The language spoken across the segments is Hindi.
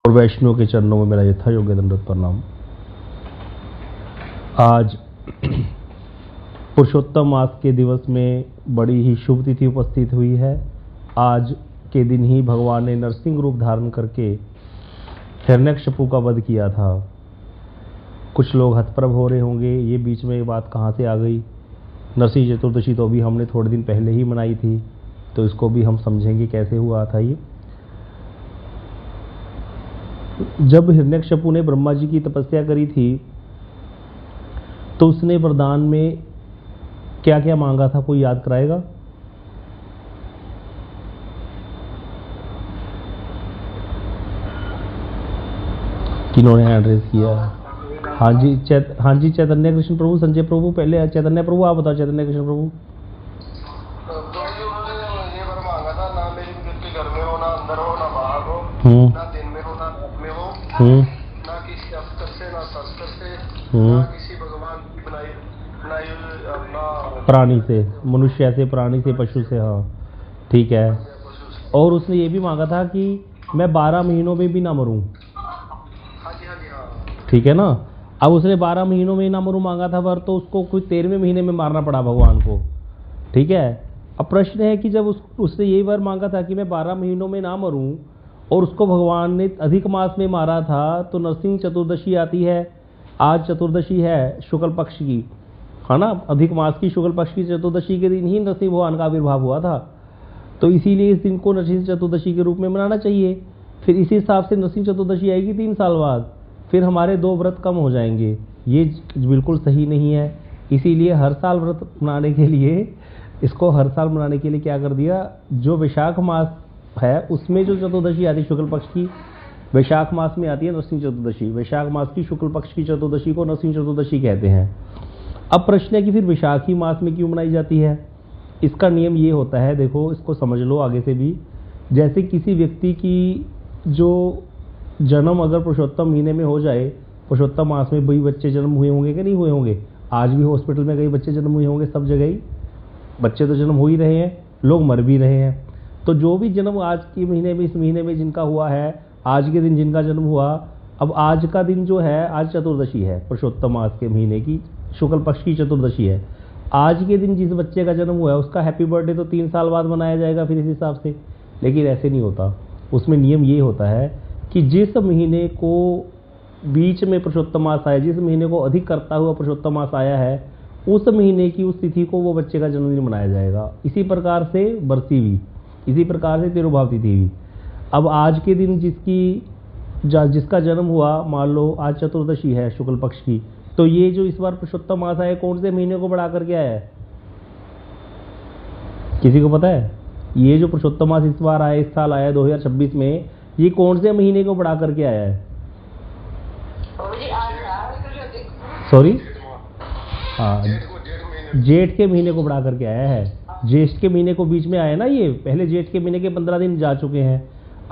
और वैष्णव के चरणों में मेरा यथा योग्य दंडवत प्रणाम। आज पुरुषोत्तम मास के दिवस में बड़ी ही शुभ तिथि उपस्थित हुई है। आज के दिन ही भगवान ने नरसिंह रूप धारण करके हिरण्यकशिपु का वध किया था। कुछ लोग हतप्रभ हो रहे होंगे, ये बीच में ये बात कहाँ से आ गई। नरसिंह चतुर्दशी तो अभी हमने थोड़े दिन पहले ही मनाई थी, तो इसको भी हम समझेंगे कैसे हुआ था ये। जब हिरण्यकशिपु ने ब्रह्मा जी की तपस्या करी थी तो उसने वरदान में क्या क्या मांगा था, कोई याद कराएगा? किन्होंने हैंड रेज किया? हाँ जी, चैतन्य कृष्ण प्रभु, संजय प्रभु, पहले चैतन्य प्रभु आप बताओ। चैतन्य कृष्ण प्रभु, ये वर मांगा था, ना मेरी मृत्यु घर में हो, ना अंदर हो, ना बाहर हो, ना दिन में हो, ना रात में हो, ना किसी अस्त्र से, ना शस्त्र से, ना किसी भगवान की बनाई अपना प्राणी से, मनुष्य से, प्राणी से, पशु से। हाँ ठीक है। और उसने ये भी मांगा था कि मैं 12 महीनों में भी ना मरूं। हाँ जी, हाँ। ठीक है ना। अब उसने 12 महीनों में ना मरूं मांगा था वर, तो उसको कोई 13वें महीने में मारना पड़ा भगवान को। ठीक है। अब प्रश्न है कि जब उसने यही वर मांगा था कि मैं 12 महीनों में ना मरूं और उसको भगवान ने अधिक मास में मारा था, तो नरसिंह चतुर्दशी आती है। आज चतुर्दशी है शुक्ल पक्ष की, है ना। अधिक मास की शुक्ल पक्ष की चतुर्दशी के दिन ही नरसिंह भगवान का आविर्भाव हुआ था, तो इसीलिए इस दिन को नरसिंह चतुर्दशी के रूप में मनाना चाहिए। फिर इसी हिसाब से नरसिंह चतुर्दशी आएगी 3 साल बाद, फिर हमारे 2 व्रत कम हो जाएंगे। ये बिल्कुल सही नहीं है। इसीलिए हर साल व्रत मनाने के लिए, इसको हर साल मनाने के लिए क्या कर दिया, जो वैशाख मास है उसमें जो चतुर्दशी आती है शुक्ल पक्ष की, वैशाख मास में आती है नरसिंह चतुर्दशी। वैशाख मास की शुक्ल पक्ष की चतुर्दशी को नरसिंह चतुर्दशी कहते हैं। अब प्रश्न है कि फिर वैशाखी मास में क्यों मनाई जाती है। इसका नियम ये होता है, देखो इसको समझ लो आगे से भी। जैसे किसी व्यक्ति की जो जन्म अगर पुरुषोत्तम महीने में हो जाए, पुरुषोत्तम मास में वही बच्चे जन्म हुए होंगे कि नहीं हुए होंगे। आज भी हॉस्पिटल में कई बच्चे जन्म हुए होंगे, सब जगह ही बच्चे तो जन्म हो ही रहे हैं, लोग मर भी रहे हैं। तो जो भी जन्म आज के महीने में, इस महीने में जिनका हुआ है, आज के दिन जिनका जन्म हुआ, अब आज का दिन जो है, आज चतुर्दशी है, पुरुषोत्तम मास के महीने की शुक्ल पक्ष की चतुर्दशी है। आज के दिन जिस बच्चे का जन्म हुआ है उसका हैप्पी बर्थडे तो 3 साल बाद मनाया जाएगा फिर इस हिसाब से। लेकिन ऐसे नहीं होता। उसमें नियम ये होता है कि जिस महीने को बीच में पुरुषोत्तम मास आया, जिस महीने को अधिक करता हुआ पुरुषोत्तम मास आया है, उस महीने की उस तिथि को वो बच्चे का जन्मदिन मनाया जाएगा। इसी प्रकार से बरसी भी, इसी प्रकार से तिरुभाव तिथि भी। अब आज के दिन जिसका जन्म हुआ, मान लो आज चतुर्दशी है शुक्ल पक्ष की, तो ये जो इस बार पुरुषोत्तम मास आया कौन से महीने को बढ़ा करके आया है, किसी को पता है? ये जो पुरुषोत्तम मास इस बार आया, इस साल आया 2026 में, ये कौन से महीने को बढ़ा करके आया है? सॉरी, हाँ, जेठ के महीने को बढ़ा करके आया है। ज्येष्ठ के महीने को बीच में आया ना, ये पहले जेठ के महीने के 15 दिन जा चुके हैं।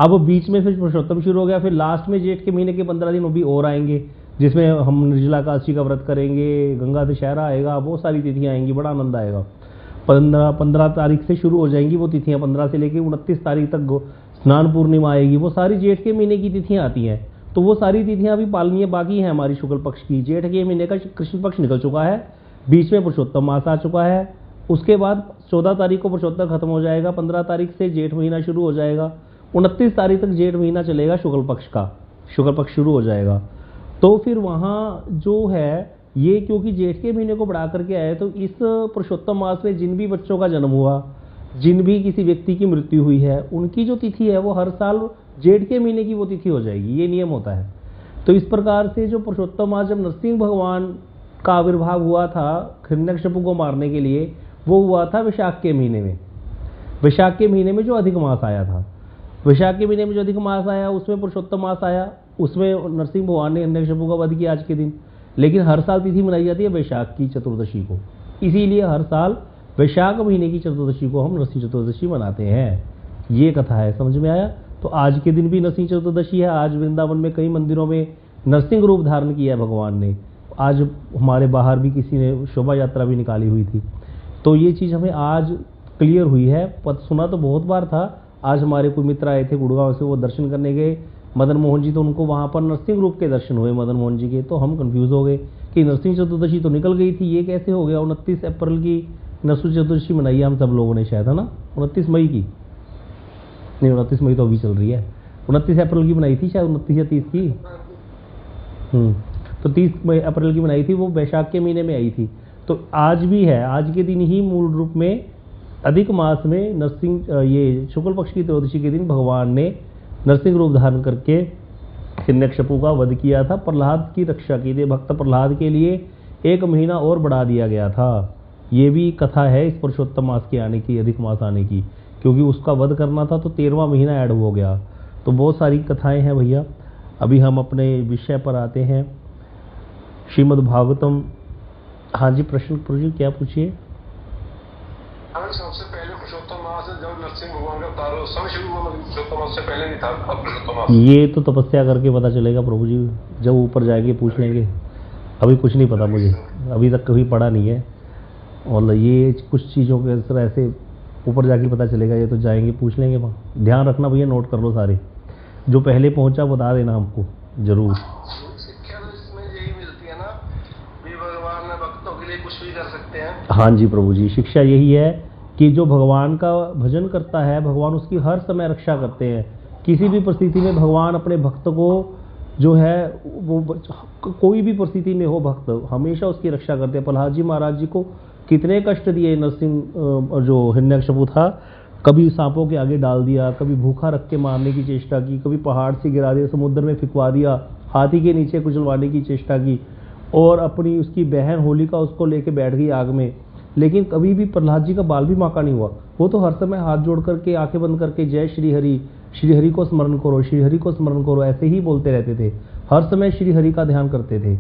अब बीच में फिर पुरुषोत्तम शुरू हो गया, फिर लास्ट में जेठ के महीने के 15 दिन भी और आएंगे, जिसमें हम निर्जला एकादशी का व्रत करेंगे, गंगा दशहरा आएगा, बहुत सारी तिथियां आएंगी, बड़ा आनंद आएगा। 15 तारीख से शुरू हो जाएंगी वो तिथियां, 15 से लेकर 29 तारीख तक स्नान पूर्णिमा आएगी। वो सारी जेठ के महीने की तिथियां आती हैं, तो वो सारी तिथियां अभी पालनीय बाकी हैं हमारी शुक्ल पक्ष की। जेठ के महीने का कृष्ण पक्ष निकल चुका है, बीच में पुरुषोत्तम मास आ चुका है। उसके बाद 14 तारीख को पुरुषोत्तम खत्म हो जाएगा, 15 तारीख से जेठ महीना शुरू हो जाएगा, 29 तारीख तक जेठ महीना चलेगा शुक्ल पक्ष का, शुक्ल पक्ष शुरू हो जाएगा। तो फिर वहाँ जो है ये, क्योंकि जेठ के महीने को बढ़ा करके आए, तो इस पुरुषोत्तम मास में जिन भी बच्चों का जन्म हुआ, जिन भी किसी व्यक्ति की मृत्यु हुई है, उनकी जो तिथि है वो हर साल जेठ के महीने की वो तिथि हो जाएगी। ये नियम होता है। तो इस प्रकार से जो पुरुषोत्तम मास, जब नरसिंह भगवान का आविर्भाव हुआ था हिरण्यकशिपु को मारने के लिए, वो हुआ था वैशाख के महीने में। वैशाख के महीने में जो अधिक मास आया था, वैशाख के महीने में जो अधिक मास आया उसमें पुरुषोत्तम मास आया, उसमें नरसिंह भगवान ने हिरण्यकशिपु का वध किया आज के दिन। लेकिन हर साल तिथि मनाई जाती है वैशाख की चतुर्दशी को, इसीलिए हर साल वैशाख महीने की चतुर्दशी को हम नरसिंह चतुर्दशी मनाते हैं। ये कथा है, समझ में आया? तो आज के दिन भी नरसिंह चतुर्दशी है। आज वृंदावन में कई मंदिरों में नरसिंह रूप धारण किया है भगवान ने। आज हमारे बाहर भी किसी ने शोभा यात्रा भी निकाली हुई थी। तो ये चीज़ हमें आज क्लियर हुई है। सुना तो बहुत बार था, आज हमारे कोई मित्र आए थे गुड़गांव से, वो दर्शन करने गए, मदन मोहन जी, तो उनको वहाँ पर नरसिंह रूप के दर्शन हुए मदन मोहन जी के। तो हम कंफ्यूज हो गए कि नरसिंह चतुर्दशी तो निकल गई थी, ये कैसे हो गया। 29 अप्रैल की नरसिंह चतुर्दशी मनाई है हम सब लोगों ने शायद, है ना, 29 मई की, नहीं 29 मई तो अभी चल रही है, 29 अप्रैल की बनाई थी शायद, 29 या 30 की। तो 30 अप्रैल की बनाई थी, वो बैशाख के महीने में आई थी। तो आज भी है, आज के दिन ही मूल रूप में अधिक मास में नरसिंह ये शुक्ल पक्ष की त्रयोदशी के दिन भगवान ने नरसिंह रूप धारण करके हिरण्यकशिपु का वध किया था, प्रहलाद की रक्षा की थी। भक्त प्रहलाद के लिए 1 महीना और बढ़ा दिया गया था। ये भी कथा है इस पुरुषोत्तम मास के आने की, अधिक मास आने की, क्योंकि उसका वध करना था तो 13वां महीना ऐड हो गया। तो बहुत सारी कथाएं हैं भैया। अभी हम अपने विषय पर आते हैं, श्रीमद् भागवतम। हाँ जी, प्रश्न पूछिए, क्या पूछिए। सबसे पहले पुरुषोत्तम मास जब नरसिंह भगवान का अवतार समय शुरू हुआ, पुरुषोत्तम मास से पहले नहीं था, अब पुरुषोत्तम मास। ये तो तपस्या करके पता चलेगा प्रभु जी, जब ऊपर जाएंगे पूछ लेंगे। अभी कुछ नहीं पता मुझे, अभी तक कभी पढ़ा नहीं है। और ये कुछ चीज़ों के असर ऐसे ऊपर जाके पता चलेगा, ये तो जाएंगे पूछ लेंगे वहाँ। ध्यान रखना भैया, नोट कर लो सारे, जो पहले पहुँचा बता देना हमको जरूर। शिक्षा तो इसमें यही मिलती है ना, भी भगवान भक्तों के लिए कुछ भी कर सकते हैं। हाँ जी प्रभु जी, शिक्षा यही है कि जो भगवान का भजन करता है, भगवान उसकी हर समय रक्षा करते हैं। किसी भी परिस्थिति में भगवान अपने भक्त को जो है वो, कोई भी परिस्थिति में हो, भक्त हमेशा उसकी रक्षा करते हैं। प्रहलाद जी महाराज जी को कितने कष्ट दिए नरसिंह, जो हिरण्यकशिपु था, कभी सांपों के आगे डाल दिया, कभी भूखा रख के मारने की चेष्टा की, कभी पहाड़ से गिरा दिया, समुद्र में फिकवा दिया, हाथी के नीचे कुचलवाने की चेष्टा की, और अपनी उसकी बहन होलिका उसको लेके बैठ गई आग में। लेकिन कभी भी प्रहलाद जी का बाल भी माका नहीं हुआ। वो तो हर समय हाथ जोड़ करके, आंखें बंद करके, जय श्री हरि, श्री हरि को स्मरण करो, श्री हरि को स्मरण करो, ऐसे ही बोलते रहते थे। हर समय श्री हरि का ध्यान करते थे।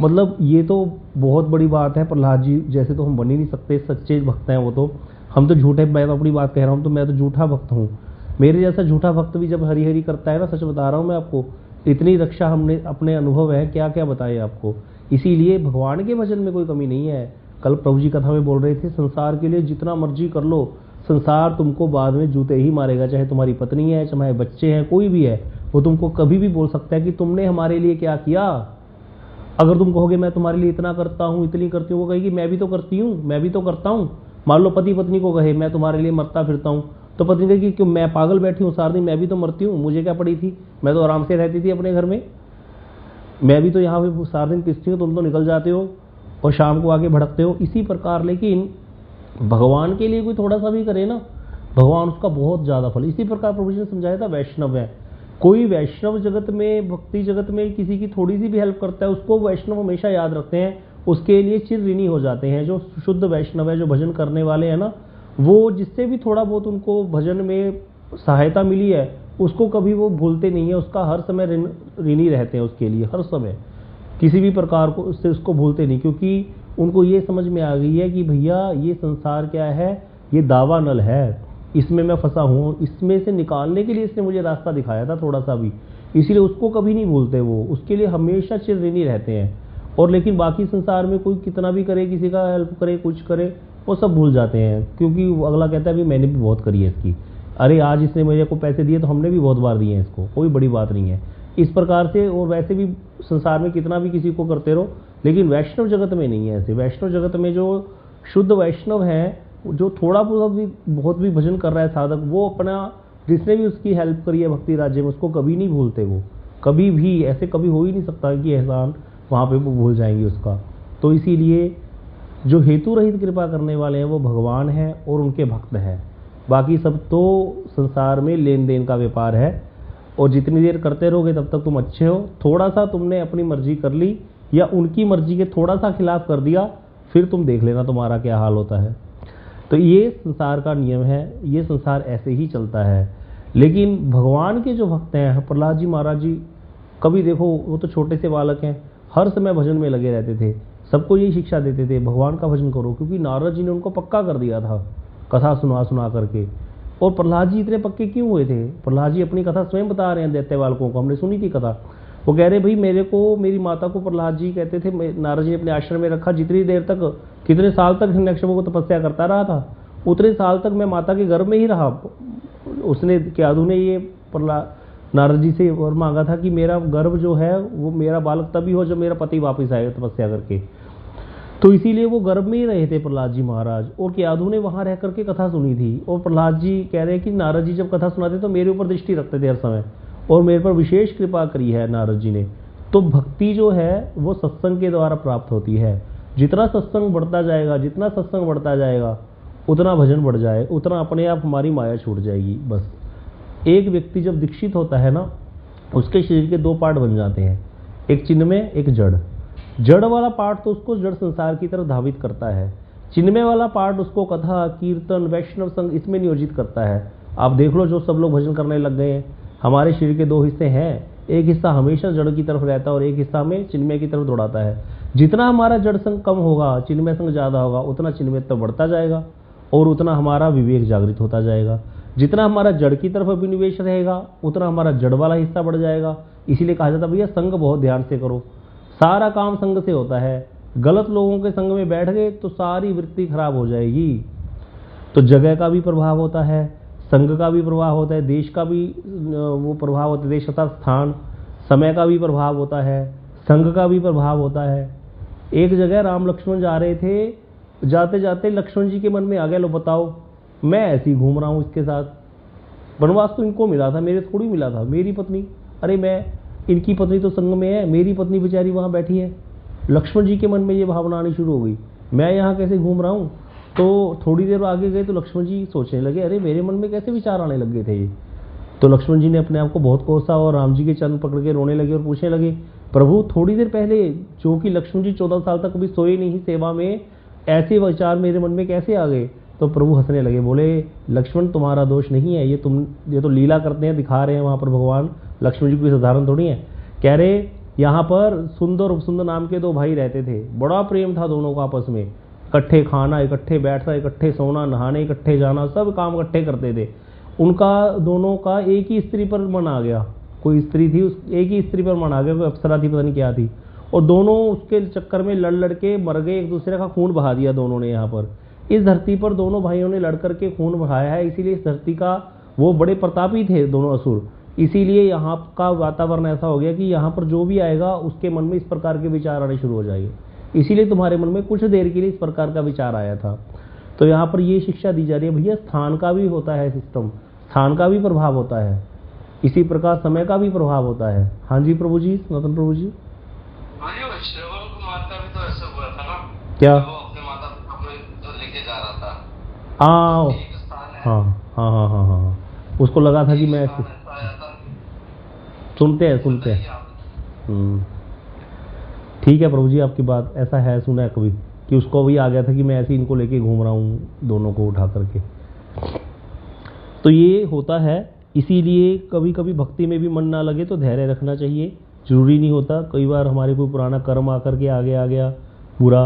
मतलब ये तो बहुत बड़ी बात है। प्रहलाद जी जैसे तो हम बन ही नहीं सकते, सच्चे भक्त हैं वो तो। हम तो झूठे, मैं तो अपनी बात कह रहा हूँ, तो मैं तो झूठा भक्त हूँ। मेरे जैसा झूठा भक्त भी जब हरि हरि करता है ना, सच बता रहा हूँ मैं आपको, इतनी रक्षा हमने अपने अनुभव है, क्या क्या बताए आपको। इसीलिए भगवान के भजन में कोई कमी नहीं है। कल प्रभु जी कथा में बोल रहे थे, संसार के लिए जितना मर्जी कर लो, संसार तुमको बाद में जूते ही मारेगा। चाहे तुम्हारी पत्नी है, चाहे बच्चे हैं, कोई भी है, वो तुमको कभी भी बोल सकता है कि तुमने हमारे लिए क्या किया। अगर तुम कहोगे मैं तुम्हारे लिए इतना करता हूँ, इतनी करती हूँ, वो कहेगी मैं भी तो करती हूँ, मैं भी तो करता हूँ। मान लो पति पत्नी को कहे मैं तुम्हारे लिए मरता फिरता हूँ, तो पत्नी कहेगी क्यों, मैं पागल बैठी हूँ सारा दिन, मैं भी तो मरती हूँ, मुझे क्या पड़ी थी, मैं तो आराम से रहती थी अपने घर में, मैं भी तो यहाँ पे सारा दिन पिसती हूँ, तुम तो निकल जाते हो और शाम को आके भड़कते हो। इसी प्रकार लेकिन भगवान के लिए कोई थोड़ा सा भी करे ना, भगवान उसका बहुत ज़्यादा फल। इसी प्रकार प्रभु जी ने समझाया था, वैष्णव है कोई, वैष्णव जगत में, भक्ति जगत में किसी की थोड़ी सी भी हेल्प करता है, उसको वैष्णव हमेशा याद रखते हैं, उसके लिए चिर ऋणी हो जाते हैं। जो शुद्ध वैष्णव है, जो भजन करने वाले हैं ना, वो जिससे भी थोड़ा बहुत उनको भजन में सहायता मिली है, उसको कभी वो भूलते नहीं है, उसका हर समय ऋणी रहते हैं, उसके लिए हर समय किसी भी प्रकार को उससे उसको भूलते नहीं, क्योंकि उनको ये समझ में आ गई है कि भैया ये संसार क्या है, ये दावा नल है, इसमें मैं फंसा हूँ, इसमें से निकालने के लिए इसने मुझे रास्ता दिखाया था थोड़ा सा भी, इसीलिए उसको कभी नहीं भूलते, वो उसके लिए हमेशा चिर ऋणी रहते हैं। और लेकिन बाकी संसार में कोई कितना भी करे, किसी का हेल्प करे, कुछ करे, वो सब भूल जाते हैं, क्योंकि अगला कहता है भी मैंने भी बहुत करी है इसकी, अरे आज इसने मेरे को पैसे दिए तो हमने भी बहुत बार दिए हैं इसको, कोई बड़ी बात नहीं है। इस प्रकार से, और वैसे भी संसार में कितना भी किसी को करते रहो, लेकिन वैष्णव जगत में नहीं है ऐसे। वैष्णव जगत में जो शुद्ध वैष्णव है, जो थोड़ा बहुत भी भजन कर रहा है साधक, वो अपना, जिसने भी उसकी हेल्प करी है भक्ति राज्य में, उसको कभी नहीं भूलते। वो कभी भी, ऐसे कभी हो ही नहीं सकता कि एहसान वहाँ पे वो भूल जाएंगे उसका। तो इसीलिए जो हेतु रहित कृपा करने वाले हैं वो भगवान हैं और उनके भक्त हैं। बाकी सब तो संसार में लेन देन का व्यापार है, और जितनी देर करते रहोगे तब तक तुम अच्छे हो। थोड़ा सा तुमने अपनी मर्जी कर ली या उनकी मर्जी के थोड़ा सा खिलाफ कर दिया, फिर तुम देख लेना तुम्हारा क्या हाल होता है। तो ये संसार का नियम है, ये संसार ऐसे ही चलता है। लेकिन भगवान के जो भक्त हैं, प्रहलाद जी महाराज जी, कभी देखो वो तो छोटे से बालक हैं, हर समय भजन में लगे रहते थे, सबको यही शिक्षा देते थे भगवान का भजन करो, क्योंकि नारद जी ने उनको पक्का कर दिया था कथा सुना सुना करके। और प्रहलाद जी इतने पक्के क्यों हुए थे? प्रहलाद जी अपनी कथा स्वयं बता रहे हैं दैत्य बालकों को, हमने सुनी थी कथा। वो कह रहे भाई मेरे को, मेरी माता को प्रहलाद जी कहते थे, नारद जी ने अपने आश्रम में रखा, जितनी देर तक, कितने साल तक हिरण्यकशिपु को तपस्या करता रहा था, उतने साल तक मैं माता के गर्भ में ही रहा। उसने, क्यादू ने ये नारद जी से वर मांगा था कि मेरा गर्भ जो है वो मेरा बालक तभी हो जब मेरा पति वापस आए तपस्या करके। तो इसीलिए वो गर्भ में ही रहे थे प्रहलाद जी महाराज, और केयाधु ने वहां रह करके कथा सुनी थी। और प्रहलाद जी कह रहे हैं कि नारद जी जब कथा सुनाते तो मेरे ऊपर दृष्टि रखते थे हर समय, और मेरे पर विशेष कृपा करी है नारद जी ने। तो भक्ति जो है वो सत्संग के द्वारा प्राप्त होती है। जितना सत्संग बढ़ता जाएगा, जितना सत्संग बढ़ता जाएगा, उतना भजन बढ़ जाए, उतना अपने आप हमारी माया छूट जाएगी। बस एक व्यक्ति जब दीक्षित होता है ना, उसके शरीर के दो पार्ट बन जाते हैं, एक चिन्मय एक जड़। जड़ वाला पार्ट तो उसको जड़ संसार की तरफ धावित करता है, चिन्मय वाला पार्ट उसको कथा कीर्तन वैष्णव संग इसमें नियोजित करता है। आप देख लो जो सब लोग भजन करने लग गए हैं, हमारे शरीर के दो हिस्से हैं, एक हिस्सा हमेशा जड़ की तरफ रहता है और एक हिस्सा में चिन्मय की तरफ दौड़ाता है। जितना हमारा जड़ संग कम होगा, चिन्मय संग ज्यादा होगा, उतना चिन्मय तो बढ़ता जाएगा और उतना हमारा विवेक जागृत होता जाएगा। जितना हमारा जड़ की तरफ अभिनिवेश रहेगा, उतना हमारा जड़ वाला हिस्सा बढ़ जाएगा। इसीलिए कहा जाता है भैया संग बहुत ध्यान से करो, सारा काम संग से होता है। गलत लोगों के संग में बैठ गए तो सारी वृत्ति खराब हो जाएगी। तो जगह का भी प्रभाव होता है, संग का भी प्रभाव होता है, देश का भी वो प्रभाव होता है, देश अर्थात स्थान, समय का भी प्रभाव होता है, संग का भी प्रभाव होता है। एक जगह राम लक्ष्मण जा रहे थे, जाते जाते लक्ष्मण जी के मन में आ गया, लो बताओ मैं ऐसे ही घूम रहा हूँ इसके साथ, वनवास तो इनको मिला था, मेरे थोड़ी मिला था। मेरी पत्नी, अरे मैं, इनकी पत्नी तो संग में है, मेरी पत्नी बेचारी वहां बैठी है। लक्ष्मण जी के मन में ये भावना आनी शुरू हो गई, मैं यहाँ कैसे घूम रहा हूँ। तो थोड़ी देर आगे गए तो लक्ष्मण जी सोचने लगे, अरे मेरे मन में कैसे विचार आने लग गए थे ये। तो लक्ष्मण जी ने अपने आप को बहुत कोसा और राम जी के चरण पकड़ के रोने लगे और पूछने लगे, प्रभु थोड़ी देर पहले जो कि लक्ष्मण जी 14 साल तक कभी सोए नहीं सेवा में, ऐसे विचार मेरे मन में कैसे आ गए। तो प्रभु हंसने लगे, बोले लक्ष्मण तुम्हारा दोष नहीं है, ये तो लीला करते हैं, दिखा रहे हैं वहां पर भगवान। लक्ष्मण जी कोई साधारण थोड़ी है। कह रहे यहाँ पर सुंदर और सुंदर नाम के दो भाई रहते थे, बड़ा प्रेम था दोनों का आपस में, इकट्ठे खाना, इकट्ठे बैठना, इकट्ठे सोना, नहाने इकट्ठे जाना, सब काम इकट्ठे करते थे। उनका दोनों का एक ही स्त्री पर मन आ गया, कोई स्त्री थी उस एक ही स्त्री पर मन आ गया, कोई अप्सरा थी पता नहीं क्या थी, और दोनों उसके चक्कर में लड़ लड़ के मर गए, एक दूसरे का खून बहा दिया दोनों ने। यहाँ पर इस धरती पर दोनों भाइयों ने लड़ करके खून बहाया है, इसीलिए इस धरती का, वो बड़े प्रतापी थे दोनों असुर, इसीलिए यहाँ का वातावरण ऐसा हो गया कि यहाँ पर जो भी आएगा उसके मन में इस प्रकार के विचार आने शुरू हो जाएंगे। इसीलिए तुम्हारे मन में कुछ देर के लिए इस प्रकार का विचार आया था। तो यहाँ पर ये शिक्षा दी जा रही है, भैया स्थान का भी होता है सिस्टम, स्थान का भी प्रभाव होता है, इसी प्रकार समय का भी प्रभाव होता है। हाँ जी प्रभु जी, सनातन प्रभु जी। श्रवण कुमार का भी तो ऐसा हुआ था ना, क्या? वो अपने माता पिता को लेके जा रहा था। हाँ एक स्थान है, हाँ हाँ हाँ हाँ हाँ, उसको लगा था कि मैं सुनते हैं। ठीक है प्रभु जी, आपकी बात ऐसा है, सुना है कभी कि उसको भी आ गया था कि मैं ऐसे इनको लेके घूम रहा हूँ दोनों को उठा करके। तो ये होता है, इसीलिए कभी कभी भक्ति में भी मन ना लगे तो धैर्य रखना चाहिए, जरूरी नहीं होता। कई बार हमारे कोई पुराना कर्म आकर के आगे आ गया, पूरा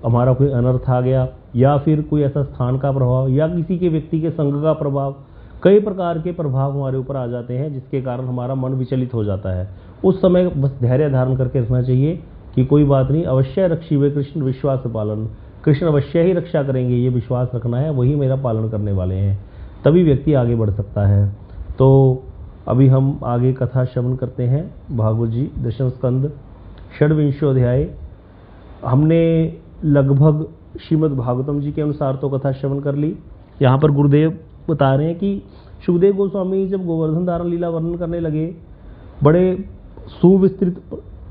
हमारा कोई अनर्थ आ गया, या फिर कोई ऐसा स्थान का प्रभाव या किसी के व्यक्ति के संग का प्रभाव, कई प्रकार के प्रभाव हमारे ऊपर आ जाते हैं जिसके कारण हमारा मन विचलित हो जाता है। उस समय बस धैर्य धारण करके रखना चाहिए कि कोई बात नहीं, अवश्य रक्षिवे कृष्ण विश्वास पालन, कृष्ण अवश्य ही रक्षा करेंगे, ये विश्वास रखना है, वही मेरा पालन करने वाले हैं, तभी व्यक्ति आगे बढ़ सकता है। तो अभी हम आगे कथा श्रवण करते हैं। भागवत जी दशम स्कंद षड्विंशोध्याय, हमने लगभग श्रीमद् भागवतम जी के अनुसार तो कथा श्रवण कर ली। यहाँ पर गुरुदेव बता रहे हैं कि सुखदेव गोस्वामी जब गोवर्धन धारण लीला वर्णन करने लगे, बड़े सुविस्तृत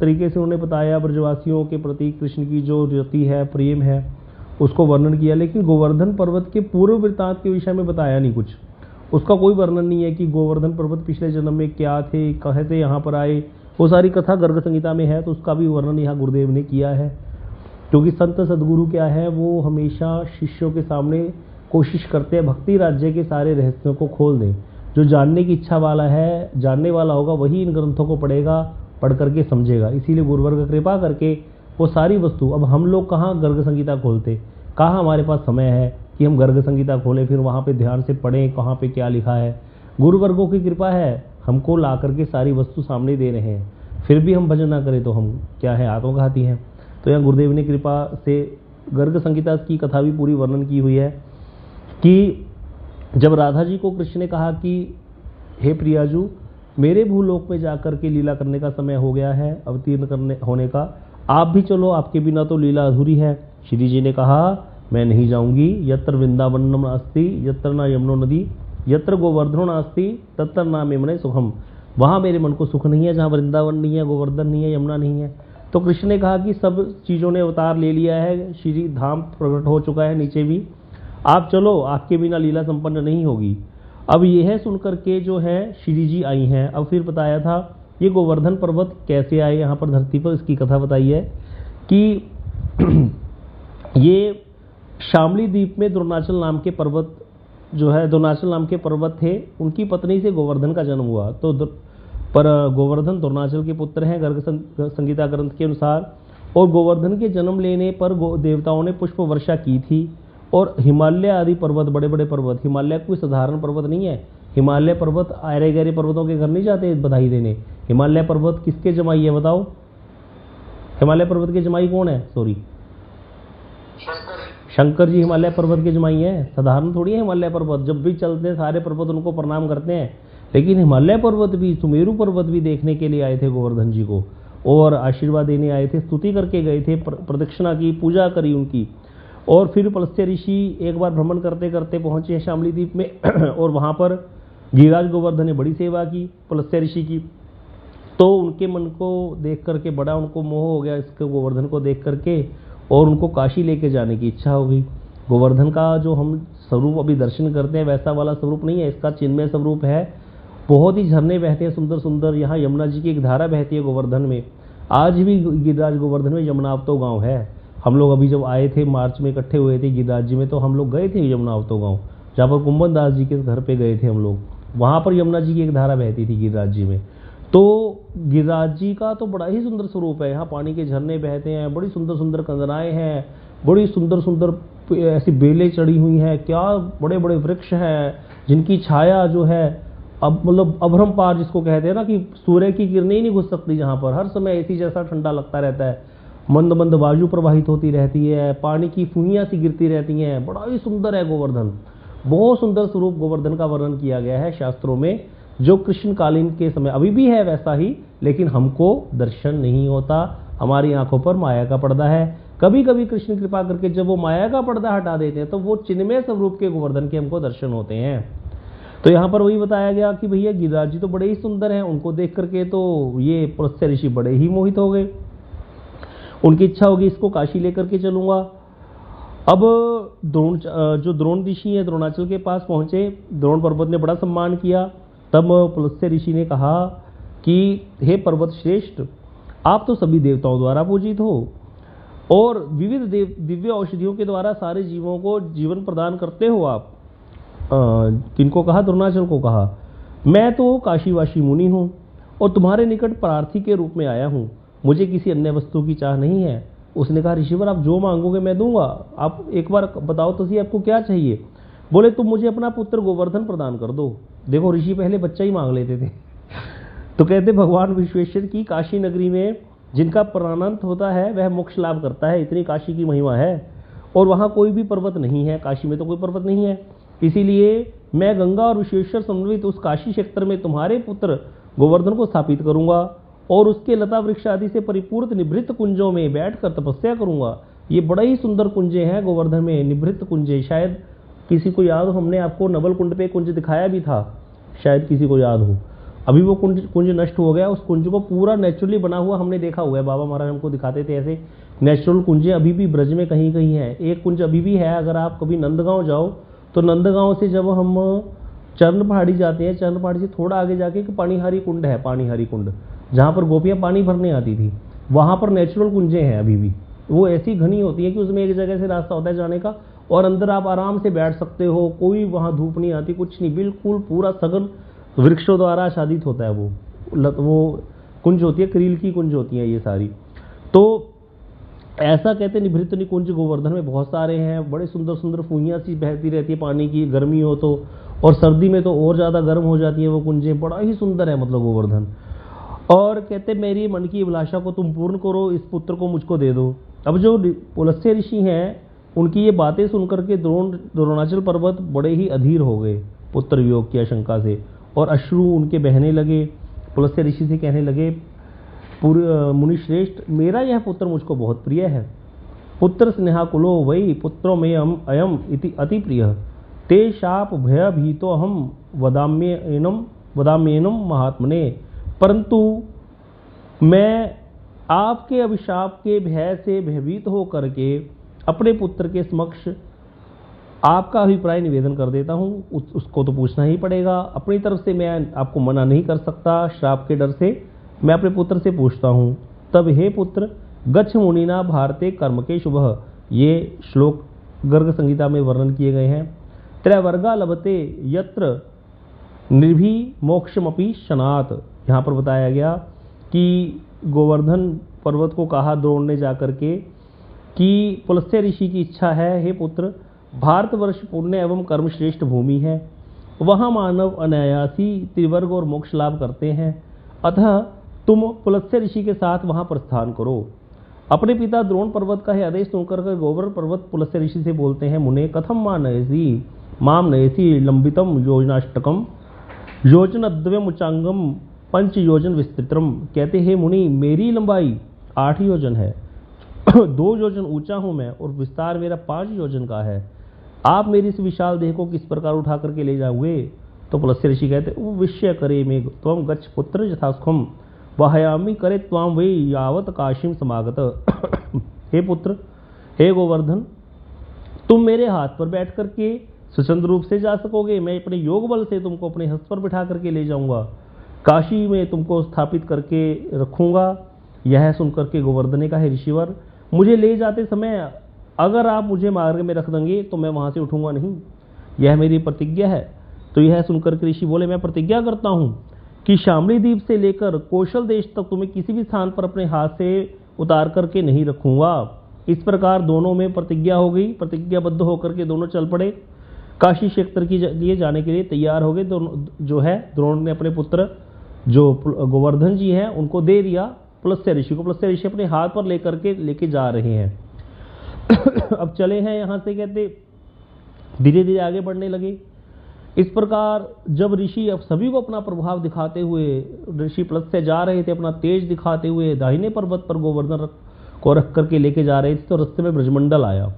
तरीके से उन्होंने बताया, ब्रजवासियों के प्रति कृष्ण की जो रति है, प्रेम है, उसको वर्णन किया, लेकिन गोवर्धन पर्वत के पूर्व वृत्तांत के विषय में बताया नहीं कुछ। उसका कोई वर्णन नहीं है कि गोवर्धन पर्वत पिछले जन्म में क्या थे, कैसे यहाँ पर आए, वो सारी कथा गर्ग संहिता में है, तो उसका भी वर्णन यहाँ गुरुदेव ने किया है। क्योंकि संत सदगुरु क्या है, वो हमेशा शिष्यों के सामने कोशिश करते हैं भक्ति राज्य के सारे रहस्यों को खोल दें। जो जानने की इच्छा वाला है, जानने वाला होगा, वही इन ग्रंथों को पढ़ेगा, पढ़ करके समझेगा। इसीलिए गुरुवर्ग कृपा करके वो सारी वस्तु, अब हम लोग कहाँ गर्ग संहिता खोलते, कहाँ हमारे पास समय है कि हम गर्ग संहिता खोलें, फिर वहाँ पे ध्यान से पढ़ें कहाँ पे क्या लिखा है। गुरुवर्गों की कृपा है, हमको ला करके सारी वस्तु सामने दे रहे हैं, फिर भी हम भजन ना करें तो हम क्या है, आत्मघाती हैं। तो यहाँ गुरुदेव ने कृपा से गर्ग संहिता की कथा भी पूरी वर्णन की हुई है कि जब राधा जी को कृष्ण ने कहा कि हे प्रियाजू, मेरे भूलोक में जाकर के लीला करने का समय हो गया है, अवतीर्ण करने होने का। आप भी चलो, आपके बिना तो लीला अधूरी है। श्री जी ने कहा मैं नहीं जाऊंगी। यत्र वृंदावनम अस्ति यत्र न यमुनो नदी यत्र गोवर्धनो नास्ति तत्र न मे मने सुखम। वहां मेरे मन को सुख नहीं है जहां वृंदावन नहीं है, गोवर्धन नहीं है, यमुना नहीं है। तो कृष्ण ने कहा कि सब चीजों ने अवतार ले लिया है, श्री धाम प्रकट हो चुका है नीचे भी, आप चलो, आपके बिना लीला संपन्न नहीं होगी। अब यह सुनकर के जो है श्री जी आई हैं। अब फिर बताया था ये गोवर्धन पर्वत कैसे आए यहाँ पर धरती पर, इसकी कथा बताई है कि ये शामली द्वीप में द्रोणाचल नाम के पर्वत जो है, द्रोणाचल नाम के पर्वत थे, उनकी पत्नी से गोवर्धन का जन्म हुआ। तो पर गोवर्धन द्रोणाचल के पुत्र हैं गर्ग संगीता ग्रंथ के अनुसार। और गोवर्धन के जन्म लेने पर देवताओं ने पुष्प वर्षा की थी। और हिमालय आदि पर्वत, बड़े बड़े पर्वत, हिमालय कोई साधारण पर्वत नहीं है। हिमालय पर्वत आयरे गहरे पर्वतों के घर नहीं जाते बधाई देने। हिमालय पर्वत किसके जमाई है बताओ? हिमालय पर्वत के जमाई कौन है? सॉरी, शंकर जी हिमालय पर्वत के जमाई हैं। साधारण थोड़ी है हिमालय पर्वत, जब भी चलते हैं सारे पर्वत उनको प्रणाम करते हैं। लेकिन हिमालय पर्वत भी, सुमेरु पर्वत भी देखने के लिए आए थे गोवर्धन जी को और आशीर्वाद देने आए थे, स्तुति करके गए थे, प्रदक्षिणा की, पूजा करी उनकी। और फिर पुलस्त्य ऋषि एक बार भ्रमण करते करते पहुंचे हैं शामली द्वीप में और वहां पर गिरिराज गोवर्धन ने बड़ी सेवा की पुलस्त्य ऋषि की। तो उनके मन को देख करके बड़ा उनको मोह हो गया इसके गोवर्धन को देख करके, और उनको काशी लेके जाने की इच्छा हो गई। गोवर्धन का जो हम स्वरूप अभी दर्शन करते हैं वैसा वाला स्वरूप नहीं है, इसका चिन्मय स्वरूप है। बहुत ही झरने बहते हैं सुंदर सुंदर। यहाँ यमुना जी की एक धारा बहती है गोवर्धन में। आज भी गिरिराज गोवर्धन में यमुनावतो गांव है। हम लोग अभी जब आए थे मार्च में इकट्ठे हुए थे गिरिराज जी में, तो हम लोग गए थे यमुनावतो गांव, जहाँ पर कुंभन दास जी के घर पे गए थे हम लोग। वहाँ पर यमुना जी की एक धारा बहती थी गिरिराज जी में। तो गिरिराज जी का तो बड़ा ही सुंदर स्वरूप है। यहाँ पानी के झरने बहते हैं, बड़ी सुंदर सुंदर कंदराएं हैं, बड़ी सुंदर सुंदर ऐसी बेलें चढ़ी हुई हैं, क्या बड़े बड़े वृक्ष हैं जिनकी छाया जो है अब मतलब अभ्रम पार जिसको कहते हैं ना, कि सूर्य की किरणें ही नहीं घुस सकती जहाँ पर, हर समय एसी जैसा ठंडा लगता रहता है, मंद मंद वायु प्रवाहित होती रहती है, पानी की फुइयाँ सी गिरती रहती हैं। बड़ा ही सुंदर है गोवर्धन। बहुत सुंदर स्वरूप गोवर्धन का वर्णन किया गया है शास्त्रों में, जो कृष्ण कालीन के समय अभी भी है वैसा ही, लेकिन हमको दर्शन नहीं होता, हमारी आंखों पर माया का पर्दा है। कभी कभी कृष्ण कृपा करके जब वो माया का पर्दा हटा देते हैं तो वो चिन्मय स्वरूप के गोवर्धन के हमको दर्शन होते हैं। तो यहाँ पर वही बताया गया कि भैया गिरिराज जी तो बड़े ही सुंदर हैं, उनको देख करके तो ये पुलस्त्य ऋषि बड़े ही मोहित हो गए। उनकी इच्छा होगी इसको काशी लेकर के चलूंगा। अब जो द्रोण ऋषि है द्रोणाचल के पास पहुंचे, द्रोण पर्वत ने बड़ा सम्मान किया। तब पुलस्त्य ऋषि ने कहा कि हे पर्वत श्रेष्ठ, आप तो सभी देवताओं द्वारा पूजित हो और विविध दिव्य औषधियों के द्वारा सारे जीवों को जीवन प्रदान करते हो आप। किनको कहा? द्रोणाचल को कहा। मैं तो काशीवासी मुनि हूँ और तुम्हारे निकट प्रार्थी के रूप में आया हूँ, मुझे किसी अन्य वस्तु की चाह नहीं है। उसने कहा ऋषिवर आप जो मांगोगे मैं दूंगा, आप एक बार बताओ तो सही आपको क्या चाहिए। बोले तुम मुझे अपना पुत्र गोवर्धन प्रदान कर दो। देखो ऋषि पहले बच्चा ही मांग लेते थे। तो कहते भगवान विश्वेश्वर की काशी नगरी में जिनका प्राणांत होता है वह मोक्ष लाभ करता है, इतनी काशी की महिमा है। और वहाँ कोई भी पर्वत नहीं है, काशी में तो कोई पर्वत नहीं है, इसीलिए मैं गंगा और विश्वेश्वर समन्वित उस काशी क्षेत्र में तुम्हारे पुत्र गोवर्धन को स्थापित करूंगा और उसके लता वृक्ष आदि से परिपूर्ण निभृत कुंजों में बैठकर तपस्या करूंगा। ये बड़ा ही सुंदर कुंजे हैं गोवर्धन में, निभृत कुंजे। शायद किसी को याद हो, हमने आपको नवल कुंड पे कुंज दिखाया भी था, शायद किसी को याद हो। अभी वो कुंज नष्ट हो गया, उस कुंज को पूरा नेचुरली बना हुआ हमने देखा हुआ है। बाबा महाराज हमको दिखाते थे ऐसे नेचुरल कुंजे अभी भी ब्रज में कहीं कहीं है। एक कुंज अभी भी है, अगर आप कभी नंदगांव जाओ तो नंदगांव से जब हम चरण पहाड़ी जाते हैं, चरण पहाड़ी से थोड़ा आगे जाके एक पानीहारी कुंड है, पानीहारी कुंड, जहाँ पर गोपियाँ पानी भरने आती थी, वहाँ पर नेचुरल कुंजें हैं अभी भी। वो ऐसी घनी होती है कि उसमें एक जगह से रास्ता होता है जाने का और अंदर आप आराम से बैठ सकते हो, कोई वहाँ धूप नहीं आती, कुछ नहीं, बिल्कुल पूरा सघन वृक्षों द्वारा आच्छादित होता है। वो कुंज होती है, करील की कुंज होती है ये सारी। तो ऐसा कहते निभृत निकुंज गोवर्धन में बहुत सारे हैं, बड़े सुंदर सुंदर फुइयाँ सी बहती रहती है पानी की, गर्मी हो तो, और सर्दी में तो और ज़्यादा गर्म हो जाती है वो कुंजें। बड़ा ही सुंदर है मतलब गोवर्धन। और कहते मेरी मन की अभिलाषा को तुम पूर्ण करो, इस पुत्र को मुझको दे दो। अब जो पुलस्त्य ऋषि हैं उनकी ये बातें सुनकर के द्रोणाचल पर्वत बड़े ही अधीर हो गए पुत्र वियोग की आशंका से, और अश्रु उनके बहने लगे पुलस्त्य ऋषि से कहने लगे, मुनि श्रेष्ठ, मेरा यह पुत्र मुझको बहुत प्रिय है। पुत्र स्नेहाकुलो वै पुत्रो में अयम इति अति प्रिय। ते शाप भय भीतो हम वदाम्येनम महात्मने। परंतु मैं आपके अभिशाप के भय से भयभीत होकर के अपने पुत्र के समक्ष आपका अभिप्राय निवेदन कर देता हूँ। उसको तो पूछना ही पड़ेगा, अपनी तरफ से मैं आपको मना नहीं कर सकता। श्राप के डर से मैं अपने पुत्र से पूछता हूँ। तब हे पुत्र, गच्छ मुनिना भारते कर्म के शुभ। ये श्लोक गर्ग संहिता में वर्णन किए गए हैं। त्रैवर्गा लभते यत्र निर्भी मोक्षमपि शनात। यहाँ पर बताया गया कि गोवर्धन पर्वत को कहा द्रोण ने जाकर के कि पुलस्त्य ऋषि की इच्छा है, हे पुत्र, भारतवर्ष पुण्य एवं कर्म श्रेष्ठ भूमि है, वहाँ मानव अनायासी त्रिवर्ग और मोक्ष लाभ करते हैं, अतः तुम पुलस्त्य ऋषि के साथ वहाँ प्रस्थान करो। अपने पिता द्रोण पर्वत का यह आदेश सुनकर गोवर्धन पर्वत पुलस्त्य ऋषि से बोलते हैं, मुने कथम माम नयसी लंबितम योजनाष्टकम योजनद्वयम उच्चांगम 5 योजन विस्तृतम। कहते हैं मुनि, मेरी लंबाई 8 योजन है, 2 योजन ऊंचा हूं मैं और विस्तार मेरा 5 योजन का है। आप मेरी इस विशाल देह को किस प्रकार उठा करके ले जाओगे? तो पुलस्त्य ऋषि कहते, वो विषय करे में त्वम गच्छ पुत्र यथास्खम वहयामि करे त्वाम वे यावत काशीम समागत। हे पुत्र, हे गोवर्धन, तुम मेरे हाथ पर बैठ करके स्वतंत्र रूप से जा सकोगे। मैं अपने योग बल से तुमको अपने हस्त पर बिठा करके ले जाऊंगा, काशी में तुमको स्थापित करके रखूंगा। यह सुनकर के गोवर्धन ने कहा, हे ऋषिवर, मुझे ले जाते समय अगर आप मुझे मार्ग में रख देंगे तो मैं वहां से उठूंगा नहीं, यह मेरी प्रतिज्ञा है। तो यह सुनकर के ऋषि बोले, मैं प्रतिज्ञा करता हूं कि शामली द्वीप से लेकर कौशल देश तक तुम्हें किसी भी स्थान पर अपने हाथ से उतार करके नहीं रखूंगा। इस प्रकार दोनों में प्रतिज्ञा हो गई। प्रतिज्ञाबद्ध होकर के दोनों चल पड़े, काशी क्षेत्र के लिए जाने के लिए तैयार हो गए। दोनों जो है द्रोण ने अपने पुत्र जो गोवर्धन जी हैं उनको दे दिया पुलस्त्य ऋषि को। पुलस्त्य ऋषि अपने हाथ पर लेके जा रहे हैं। अब चले हैं यहाँ से, कहते धीरे धीरे आगे बढ़ने लगे। इस प्रकार जब ऋषि अब सभी को अपना प्रभाव दिखाते हुए ऋषि पुलस्त्य जा रहे थे, अपना तेज दिखाते हुए दाहिने पर्वत पर गोवर्धन को रख करके लेके जा रहे थे, तो रास्ते में ब्रजमंडल आया।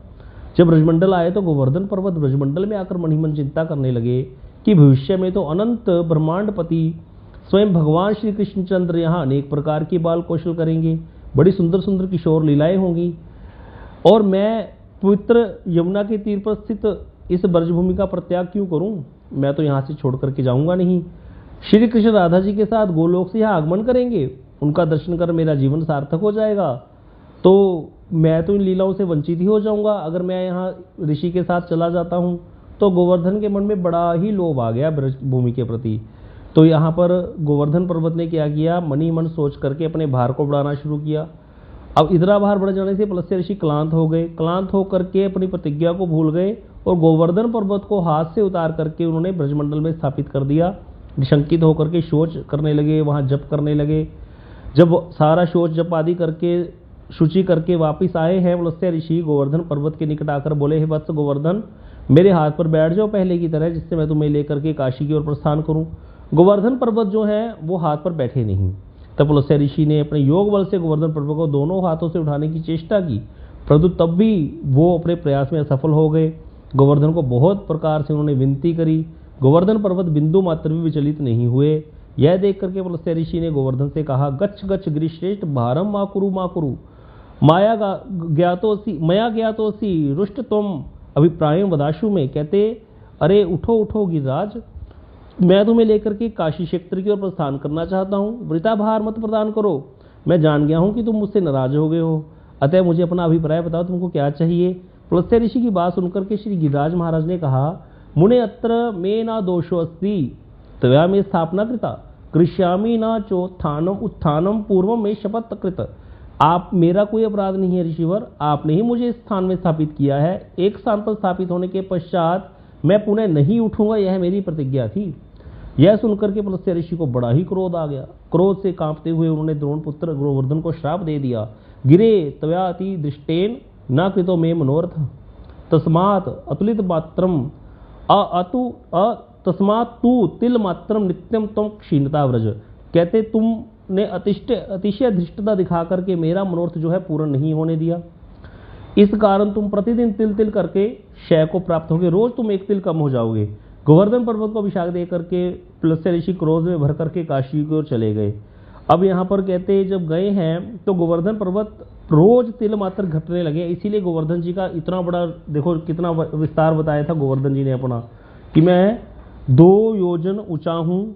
जब ब्रजमंडल आए तो गोवर्धन पर्वत ब्रजमंडल में आकर मन ही मन चिंता करने लगे कि भविष्य में तो अनंत ब्रह्मांडपति स्वयं भगवान श्री कृष्णचंद्र यहाँ अनेक प्रकार की बाल कौशल करेंगे, बड़ी सुंदर सुंदर किशोर लीलाएं होंगी, और मैं पवित्र यमुना के तीर पर स्थित इस ब्रजभूमि का परित्याग क्यों करूं? मैं तो यहाँ से छोड़ करके जाऊंगा नहीं। श्री कृष्ण राधा जी के साथ गोलोक से यहाँ आगमन करेंगे, उनका दर्शन कर मेरा जीवन सार्थक हो जाएगा, तो मैं तो इन लीलाओं से वंचित ही हो जाऊंगा अगर मैं यहाँ ऋषि के साथ चला जाता हूँ। तो गोवर्धन के मन में बड़ा ही लोभ आ गया ब्रजभूमि के प्रति। तो यहाँ पर गोवर्धन पर्वत ने क्या किया, मन ही मन सोच करके अपने भार को बढ़ाना शुरू किया। अब इतना भार बढ़ जाने से पुलस्त्य ऋषि क्लांत हो गए। क्लांत होकर के अपनी प्रतिज्ञा को भूल गए और गोवर्धन पर्वत को हाथ से उतार करके उन्होंने ब्रजमंडल में स्थापित कर दिया। निशंकित होकर के शौच करने लगे, वहां जप करने लगे। जब सारा शौच जप आदि करके शुचि करके वापिस आए हैं पुलस्त्य ऋषि, गोवर्धन पर्वत के निकट आकर बोले, हे वत्स गोवर्धन, मेरे हाथ पर बैठ जाओ पहले की तरह, जिससे मैं तुम्हें लेकर के काशी की ओर प्रस्थान करूं। गोवर्धन पर्वत जो है वो हाथ पर बैठे नहीं। तब पुलस्त्य ऋषि ने अपने योग बल से गोवर्धन पर्वत को दोनों हाथों से उठाने की चेष्टा की, परंतु तब भी वो अपने प्रयास में असफल हो गए। गोवर्धन को बहुत प्रकार से उन्होंने विनती करी, गोवर्धन पर्वत बिंदु मात्र भी विचलित नहीं हुए। यह देख करके पुलस्त्य ऋषि ने गोवर्धन से कहा, गच्छ गच्छ गिरिश्रेष्ठ भारम मा कुरु मया ज्ञातोसी रुष्ट तुम अभिप्रायम वदाशु में। कहते, अरे उठो उठो गिरिराज, मैं तुम्हें लेकर के काशी क्षेत्र की ओर प्रस्थान करना चाहता हूँ, वृथा भार मत प्रदान करो। मैं जान गया हूँ कि तुम मुझसे नाराज हो गए हो, अतः मुझे अपना अभिप्राय बताओ, तुमको क्या चाहिए। पुलस्त्य ऋषि की बात सुनकर के श्री गिरिराज महाराज ने कहा, मुने अत्र में ना दोषो अस्ति त्वया में स्थापना कृता कृष्यामी न चोत्थानम उत्थानम पूर्वम में शपथ कृत। आप, मेरा कोई अपराध नहीं है ऋषिवर, आपने ही मुझे इस स्थान में स्थापित किया है। एक स्थान पर स्थापित होने के पश्चात मैं पुनः नहीं उठूंगा, यह मेरी प्रतिज्ञा थी। यह सुनकर के पुलस्त्य ऋषि को बड़ा ही क्रोध आ गया। क्रोध से कांपते हुए उन्होंने द्रोण पुत्र गोवर्धन को श्राप दे दिया, गिरे त्वयाति दृष्टेन न कृतो मे मनोरथ तस्मात् अतुलित मात्रम तस्मात् तू तिल मात्रम नित्यम तुम क्षीणता व्रज। कहते तुमने अतिशय धृष्टता दिखा करके मेरा मनोरथ जो है पूर्ण नहीं होने दिया, इस कारण तुम प्रतिदिन तिल तिल करके क्षय को प्राप्त होगे, रोज तुम एक तिल कम हो जाओगे। गोवर्धन पर्वत को अभिषेक दे करके पुलस्त्य ऋषि क्रोध में भर करके काशी की ओर चले गए। अब यहाँ पर कहते जब गए हैं तो गोवर्धन पर्वत रोज तिल मात्र घटने लगे, इसीलिए गोवर्धन जी का इतना बड़ा देखो कितना विस्तार बताया था गोवर्धन जी ने अपना, कि मैं 2 योजन ऊंचा हूँ,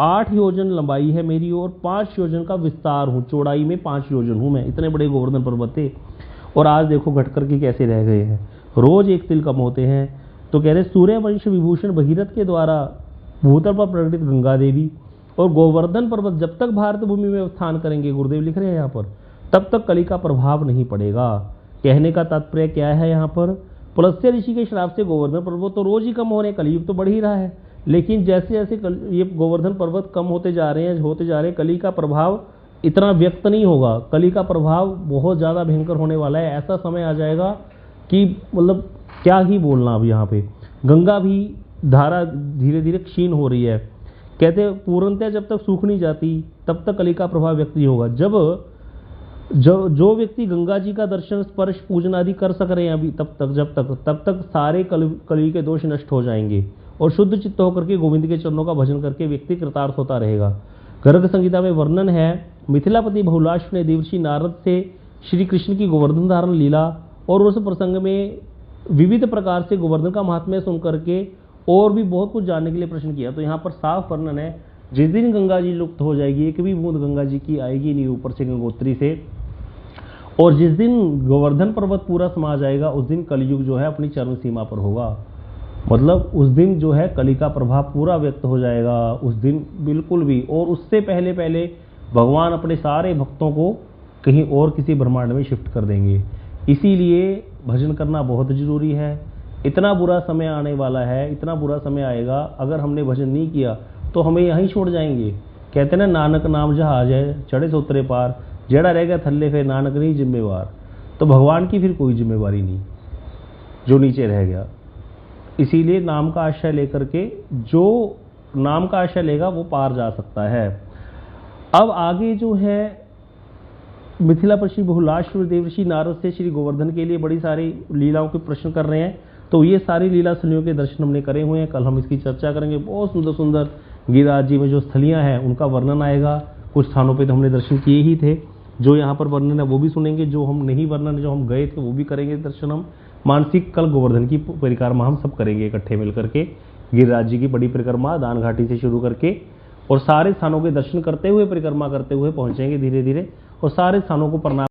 8 योजन लंबाई है मेरी और 5 योजन का विस्तार हूँ, चौड़ाई में 5 योजन हूँ मैं, इतने बड़े गोवर्धन पर्वत थे। और आज देखो घट करके कैसे रह गए हैं, रोज एक तिल कम होते हैं। तो कह रहे सूर्यवंश विभूषण भगीरथ के द्वारा भूतल पर प्रकटित गंगा देवी और गोवर्धन पर्वत जब तक भारत भूमि में स्थान करेंगे, गुरुदेव लिख रहे हैं यहाँ पर, तब तक कली का प्रभाव नहीं पड़ेगा। कहने का तात्पर्य क्या है यहाँ पर, पुलस्त्य ऋषि के श्राप से गोवर्धन पर्वत तो रोज ही कम हो रहे हैं, कलयुग तो बढ़ ही रहा है, लेकिन जैसे जैसे ये गोवर्धन पर्वत कम होते जा रहे हैं, कली का प्रभाव इतना व्यक्त नहीं होगा, कली का प्रभाव बहुत ज़्यादा भयंकर होने वाला है। ऐसा समय आ जाएगा कि मतलब क्या ही बोलना। अब यहाँ पे गंगा भी धारा धीरे धीरे क्षीण हो रही है। कहते पूर्णतः जब तक सूख नहीं जाती तब तक कली का प्रभाव व्यक्त नहीं होगा। जो व्यक्ति गंगा जी का दर्शन स्पर्श पूजन आदि कर सक रहे हैं अभी तब तक सारे कली के दोष नष्ट हो जाएंगे और शुद्ध चित्त होकर के गोविंद के चरणों का भजन करके व्यक्ति कृतार्थ होता रहेगा। गर्ग संहिता में वर्णन है, मिथिलापति बहुलाश्व ने देवर्षि नारद से श्री कृष्ण की गोवर्धन धारण लीला और उस प्रसंग में विविध प्रकार से गोवर्धन का महात्म्य सुन करके और भी बहुत कुछ जानने के लिए प्रश्न किया। तो यहाँ पर साफ वर्णन है, जिस दिन गंगा जी लुप्त हो जाएगी, एक भी बूंद गंगा जी की आएगी नहीं ऊपर से गंगोत्री से, और जिस दिन गोवर्धन पर्वत पूरा समा जाएगा उस दिन कलयुग जो है अपनी चरम सीमा पर होगा। मतलब उस दिन जो है कली का प्रभाव पूरा व्यक्त हो जाएगा उस दिन बिल्कुल भी। और उससे पहले पहले भगवान अपने सारे भक्तों को कहीं और किसी ब्रह्मांड में शिफ्ट कर देंगे। इसीलिए भजन करना बहुत जरूरी है। इतना बुरा समय आने वाला है, इतना बुरा समय आएगा, अगर हमने भजन नहीं किया तो हमें यहीं छोड़ जाएंगे। कहते ना नानक नाम जहाज है चढ़े सो उतरे पार, जेड़ा रह गया थल्ले फिर नानक नहीं जिम्मेवार। तो भगवान की फिर कोई जिम्मेवारी नहीं जो नीचे रह गया। इसीलिए नाम का आश्रय लेकर के जो नाम का आश्रय लेगा वो पार जा सकता है। अब आगे जो है मिथिला पर श्री बहुलाश्व देवर्षि नारद से श्री गोवर्धन के लिए बड़ी सारी लीलाओं के प्रश्न कर रहे हैं। तो ये सारी लीला स्थलियों के दर्शन हमने करे हुए हैं, कल हम इसकी चर्चा करेंगे। बहुत सुंदर सुंदर गिरिराज जी में जो स्थलियां हैं उनका वर्णन आएगा। कुछ स्थानों पे तो हमने दर्शन किए ही थे, जो यहाँ पर वर्णन है वो भी सुनेंगे, जो हम नहीं वर्णन जो हम गए थे वो भी करेंगे दर्शन हम। मानसिक कल गोवर्धन की परिक्रमा हम सब करेंगे इकट्ठे मिल करके, गिरिराज जी की बड़ी परिक्रमा दान घाटी से शुरू करके, और सारे स्थानों के दर्शन करते हुए परिक्रमा करते हुए पहुंचेंगे धीरे धीरे, और सारे स्थानों को प्रणाम